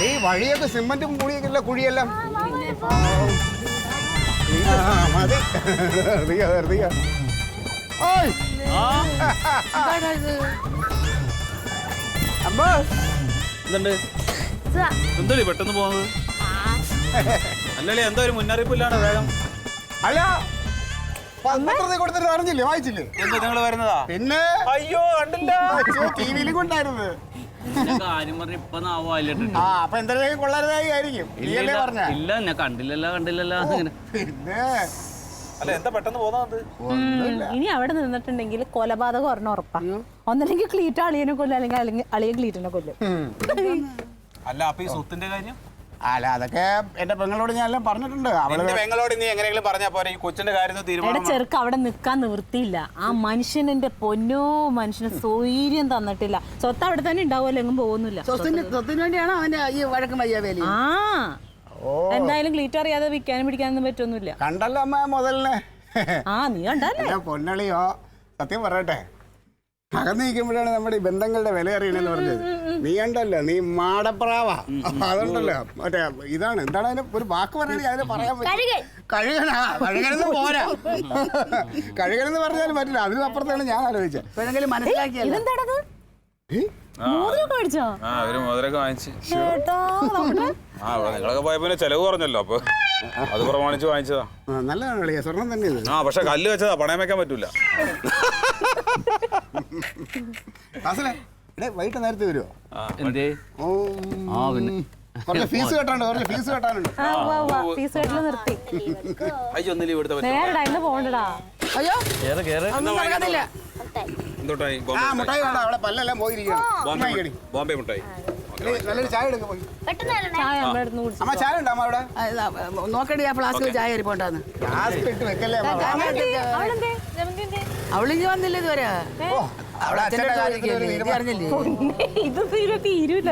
ഈ വഴിയൊക്കെ സിമെന്റും കൂടിയൊക്കെ കുഴിയെല്ലാം മതി. എന്തോ പെട്ടെന്ന് പോകുന്നത്? അല്ലല്ലേ എന്തോ ഒരു മുന്നറിയിപ്പില്ലാണ് വേഗം. അല്ല പത്രത്തിൽ കൊടുത്തിട്ട് അറിഞ്ഞില്ലേ, വായിച്ചില്ലേ? എന്താ നിങ്ങൾ വരുന്നതാ? പിന്നെ അയ്യോ കണ്ടില്ല, ടിവിയിലും കൊണ്ടായിരുന്നു. അപ്പൊ എന്തെങ്കിലും കൊള്ളരുതായി ആയിരിക്കും. ഇല്ല ഞാൻ കണ്ടില്ലല്ലോ പിന്നെ അല്ല എന്താ പെട്ടെന്ന് പോകുന്നത്? ഇനി അവിടെ നിന്നിട്ടുണ്ടെങ്കിൽ കൊലപാതകം ഒരെണ്ണം ഉറപ്പാ. ഒന്നല്ലെങ്കിൽ ക്ലീറ്റ് അളിയനെ കൊല്ലും, അല്ലെങ്കിൽ അളിയൻ ക്ലീറ്റിനെ കൊല്ലും. അല്ല അപ്പൊ ഈ സ്വത്തിന്റെ കാര്യം? അല്ല അതൊക്കെ എന്റെ പെങ്ങളോട് ഞാൻ എല്ലാം പറഞ്ഞിട്ടുണ്ട്. അവളുടെ പെങ്ങളോട് നീ എങ്ങനെയെങ്കിലും പറഞ്ഞാ പോരെ, ഈ കൊച്ചിന്റെ കാര്യം തീരുമാനം. ചെറുക്ക് അവിടെ നിൽക്കാൻ നിവൃത്തിയില്ല. ആ മനുഷ്യനെ പൊന്നോ, മനുഷ്യന് സ്വൈര്യം തന്നിട്ടില്ല. സ്വത്ത് അവിടെ തന്നെ ഉണ്ടാവുമല്ലോ, എങ്ങും പോകുന്നില്ല. സ്വത്തിന് വേണ്ടിയാണോ അവന്റെ ഈ വഴക്കും വയ്യാവേലി? ആ എന്തായാലും ക്ലീറ്റ് അറിയാതെ വിൽക്കാനും പിടിക്കാനൊന്നും പറ്റൊന്നുമില്ല. കണ്ടല്ലോ അമ്മ മുതലിനെ. ആ നീ കണ്ടല്ലേ പൊന്നളിയോ, സത്യം പറയട്ടെ, അകന്ന് നിൽക്കുമ്പോഴാണ് നമ്മുടെ ഈ ബന്ധങ്ങളുടെ വില അറിയണെന്ന് പറഞ്ഞത്. നീ ഉണ്ടല്ലോ, നീ മാടപ്രാവാ. അതുണ്ടല്ലോ മറ്റേ ഇതാണ്, എന്താണ് അതിന് ഒരു വാക്ക് പറയണേ, അതിന് പറയാൻ പറ്റും. കഴുകനെന്ന് പോരാ, കഴുകനെന്ന് പറഞ്ഞാലും പറ്റില്ല. അതിനപ്പുറത്താണ് ഞാൻ ആലോചിച്ചത്. മനസ്സിലാക്കിയല്ലോ. മോതിരൊക്കെ വാങ്ങിച്ചു. നിങ്ങളൊക്കെ പോയപ്പോ ചെലവ് പറഞ്ഞല്ലോ, അപ്പൊ അത് പ്രമാണിച്ച് വാങ്ങിച്ചതാ. നല്ലതാണ് കളിയാ, സ്വർണം തന്നെ. പക്ഷെ കല്ല് വെച്ചതാ, പണയം വെക്കാൻ പറ്റൂല. വൈകിട്ട് നേരത്തെ വരുമോ? എന്തേ? കുറച്ച് ഫീസ് കെട്ടാനുണ്ട്. ഫീസ് കെട്ടല് നിർത്തി. അയ്യോ ഒന്നും ലീവ് എടുത്ത നേരടാ, ഇന്ന് പോകണ്ടടാ. അയ്യോ മുട്ടായി വേണ്ട, അവിടെ പല്ലെല്ലാം പോയിരിക്കണം. ബോംബെ മുട്ടായി. നല്ലൊരു ചായ എടുക്കാൻ പോയി. ചായ നമ്മുടെ അടുത്ത് കുടിച്ചു. അമ്മ ചായ ഉണ്ടോ അമ്മ അവിടെ? നോക്കടി, ആ ഫ്ലാസ്കിൽ ചായ അരിപ്പോണ്ടാന്ന്. ഗ്ലാസ് ഇട്ട് വെക്കല്ലേ അമ്മ. അവളിഞ്ഞ് വന്നില്ല ഇതുവരെ. അവിടെ അച്ഛന്റെ കാര്യത്തിൽ ഒരു തീരുമാനം. അറിഞ്ഞില്ലേ? ഇത് തീരൂല.